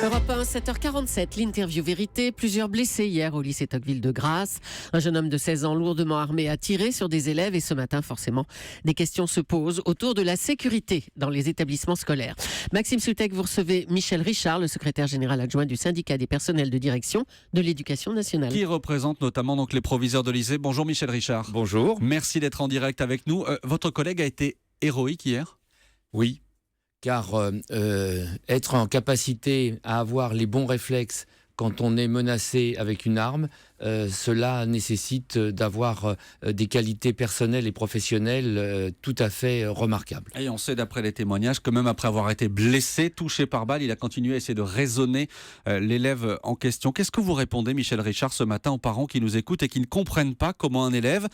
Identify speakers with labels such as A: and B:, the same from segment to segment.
A: Europe 1, 7h47, l'interview vérité. Plusieurs blessés hier au lycée Tocqueville de Grasse. Un jeune homme de 16 ans lourdement armé a tiré sur des élèves et ce matin, forcément, des questions se posent autour de la sécurité dans les établissements scolaires. Maxime Soutek, vous recevez Michel Richard, le secrétaire général adjoint du syndicat des personnels de direction de l'éducation nationale.
B: Qui représente notamment donc les proviseurs de lycée. Bonjour Michel Richard.
C: Bonjour.
B: Merci d'être en direct avec nous. Votre collègue a été héroïque hier ?
C: Oui, car être en capacité à avoir les bons réflexes quand on est menacé avec une arme, cela nécessite d'avoir des qualités personnelles et professionnelles tout à fait remarquables.
B: Et on sait d'après les témoignages que même après avoir été blessé, touché par balle, il a continué à essayer de raisonner l'élève en question. Qu'est-ce que vous répondez, Michel Richard, ce matin aux parents qui nous écoutent et qui ne comprennent pas comment un élève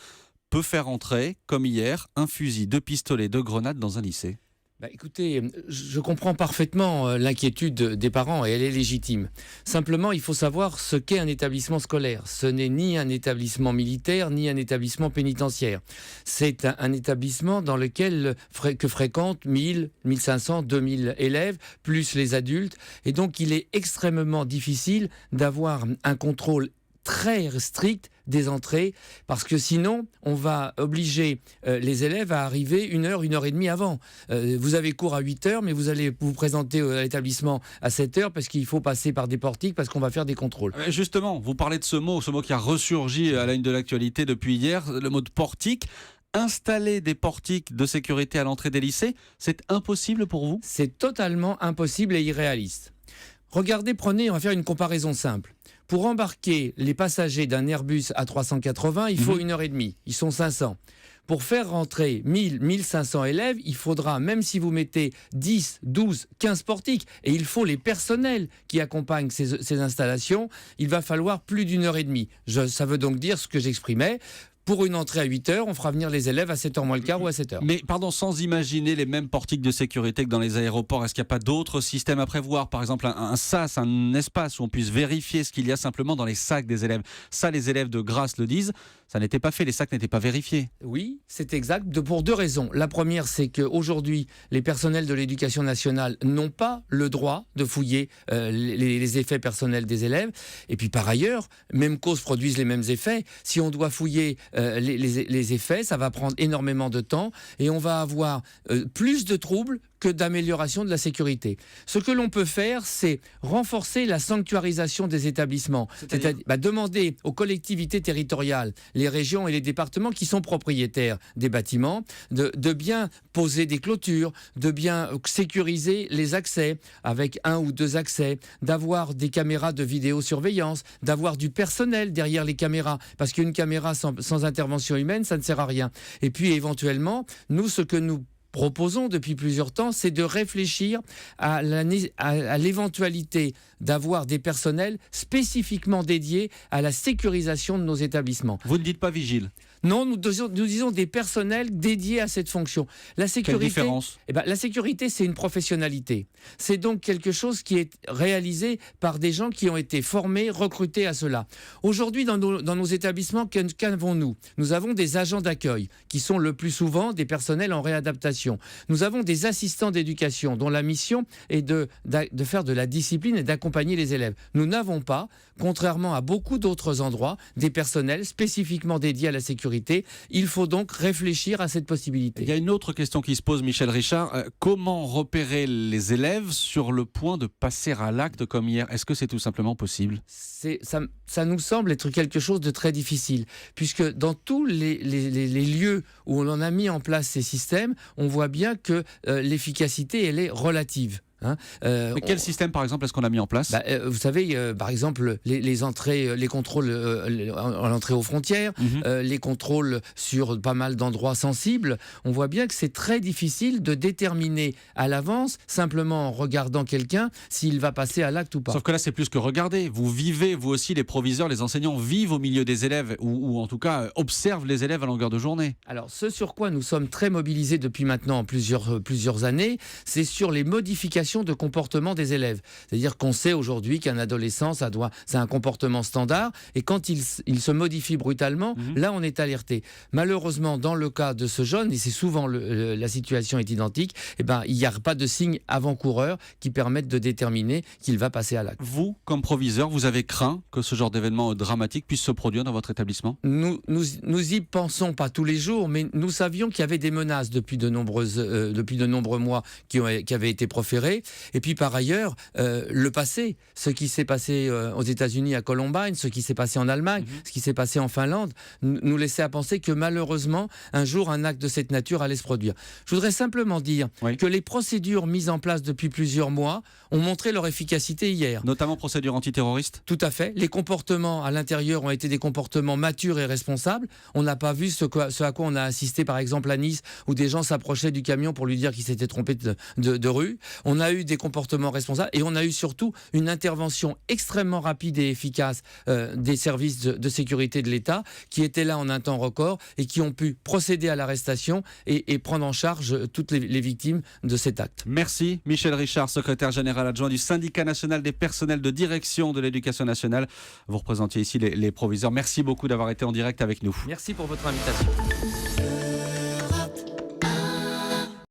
B: peut faire entrer, comme hier, un fusil, 2 pistolets, 2 grenades dans un lycée ?
C: Écoutez, je comprends parfaitement l'inquiétude des parents et elle est légitime. Simplement, il faut savoir ce qu'est un établissement scolaire. Ce n'est ni un établissement militaire, ni un établissement pénitentiaire. C'est un établissement dans lequel que fréquentent 1000, 1500, 2000 élèves, plus les adultes. Et donc, il est extrêmement difficile d'avoir un contrôle très strict des entrées, parce que sinon, on va obliger les élèves à arriver 1 heure, 1 heure et demie avant. Vous avez cours à 8 heures, mais vous allez vous présenter à l'établissement à 7 heures, parce qu'il faut passer par des portiques, parce qu'on va faire des contrôles.
B: Justement, vous parlez de ce mot qui a ressurgi à la une de l'actualité depuis hier, le mot de portique. Installer des portiques de sécurité à l'entrée des lycées, c'est impossible pour vous ?
C: C'est totalement impossible et irréaliste. Regardez, on va faire une comparaison simple. Pour embarquer les passagers d'un Airbus A380, il faut 1 heure et demie. Ils sont 500. Pour faire rentrer 1000, 1500 élèves, il faudra, même si vous mettez 10, 12, 15 portiques, et il faut les personnels qui accompagnent ces installations, il va falloir plus d'1 heure et demie. Ça veut donc dire ce que j'exprimais. Pour une entrée à 8 heures, on fera venir les élèves à 7h moins le quart ou à 7h.
B: Mais pardon, sans imaginer les mêmes portiques de sécurité que dans les aéroports, est-ce qu'il n'y a pas d'autres systèmes à prévoir ? Par exemple, un sas, un espace où on puisse vérifier ce qu'il y a simplement dans les sacs des élèves. Ça, les élèves de Grasse le disent, ça n'était pas fait, les sacs n'étaient pas vérifiés.
C: Oui, c'est exact, pour 2 raisons. La première, c'est qu'aujourd'hui, les personnels de l'éducation nationale n'ont pas le droit de fouiller les effets personnels des élèves. Et puis par ailleurs, même cause produisent les mêmes effets. Si on doit fouiller les effets, ça va prendre énormément de temps et on va avoir plus de troubles que d'amélioration de la sécurité. Ce que l'on peut faire, c'est renforcer la sanctuarisation des établissements. C'est-à-dire demander aux collectivités territoriales, les régions et les départements qui sont propriétaires des bâtiments, de bien poser des clôtures, de bien sécuriser les accès avec 1 ou 2 accès, d'avoir des caméras de vidéosurveillance, d'avoir du personnel derrière les caméras, parce qu'une caméra sans intervention humaine, ça ne sert à rien. Et puis éventuellement, ce que nous proposons depuis plusieurs temps, c'est de réfléchir à l'éventualité d'avoir des personnels spécifiquement dédiés à la sécurisation de nos établissements.
B: Vous ne dites pas vigile ?
C: Non, nous disons des personnels dédiés à cette fonction. La sécurité,
B: quelle différence ?
C: La sécurité, c'est une professionnalité. C'est donc quelque chose qui est réalisé par des gens qui ont été formés, recrutés à cela. Aujourd'hui, dans nos établissements, qu'avons-nous ? Nous avons des agents d'accueil, qui sont le plus souvent des personnels en réadaptation. Nous avons des assistants d'éducation, dont la mission est de faire de la discipline et d'accompagner les élèves. Nous n'avons pas, contrairement à beaucoup d'autres endroits, des personnels spécifiquement dédiés à la sécurité. Il faut donc réfléchir à cette possibilité.
B: Il y a une autre question qui se pose, Michel Richard. Comment repérer les élèves sur le point de passer à l'acte comme hier ? Est-ce que c'est tout simplement possible ?
C: Ça nous semble être quelque chose de très difficile, puisque dans tous les lieux où on a mis en place ces systèmes, on voit bien que l'efficacité, elle est relative.
B: Mais quel système, par exemple, est-ce qu'on a mis en place ?
C: Vous savez, par exemple, les entrées, les contrôles à l'entrée aux frontières, les contrôles sur pas mal d'endroits sensibles. On voit bien que c'est très difficile de déterminer à l'avance, simplement en regardant quelqu'un, s'il va passer à l'acte ou pas.
B: Sauf que là, c'est plus que regarder. Vous vivez, vous aussi, les proviseurs, les enseignants vivent au milieu des élèves, ou en tout cas observent les élèves à longueur de journée.
C: Alors, ce sur quoi nous sommes très mobilisés depuis maintenant plusieurs années, c'est sur les modifications modification de comportement des élèves. C'est-à-dire qu'on sait aujourd'hui qu'un adolescent, c'est un comportement standard, et quand il se modifie brutalement, là on est alerté. Malheureusement, dans le cas de ce jeune, et c'est souvent la situation est identique, eh ben, il n'y a pas de signes avant-coureurs qui permettent de déterminer qu'il va passer à l'acte.
B: Vous, comme proviseur, vous avez craint que ce genre d'événement dramatique puisse se produire dans votre établissement ?
C: Nous y pensons pas tous les jours, mais nous savions qu'il y avait des menaces depuis de nombreux mois qui avaient été proférées. Et puis par ailleurs, le passé, ce qui s'est passé aux États-Unis à Columbine, ce qui s'est passé en Allemagne, ce qui s'est passé en Finlande, nous laissait à penser que malheureusement, un jour, un acte de cette nature allait se produire. Je voudrais simplement dire que les procédures mises en place depuis plusieurs mois ont montré leur efficacité hier.
B: Notamment procédure antiterroriste ?
C: Tout à fait. Les comportements à l'intérieur ont été des comportements matures et responsables. On n'a pas vu ce à quoi on a assisté par exemple à Nice, où des gens s'approchaient du camion pour lui dire qu'il s'était trompé de rue. On a eu des comportements responsables et on a eu surtout une intervention extrêmement rapide et efficace des services de sécurité de l'État qui étaient là en un temps record et qui ont pu procéder à l'arrestation et prendre en charge toutes les victimes de cet acte.
B: Merci Michel Richard, secrétaire général adjoint du syndicat national des personnels de direction de l'éducation nationale. Vous représentiez ici les proviseurs. Merci beaucoup d'avoir été en direct avec nous.
C: Merci pour votre invitation.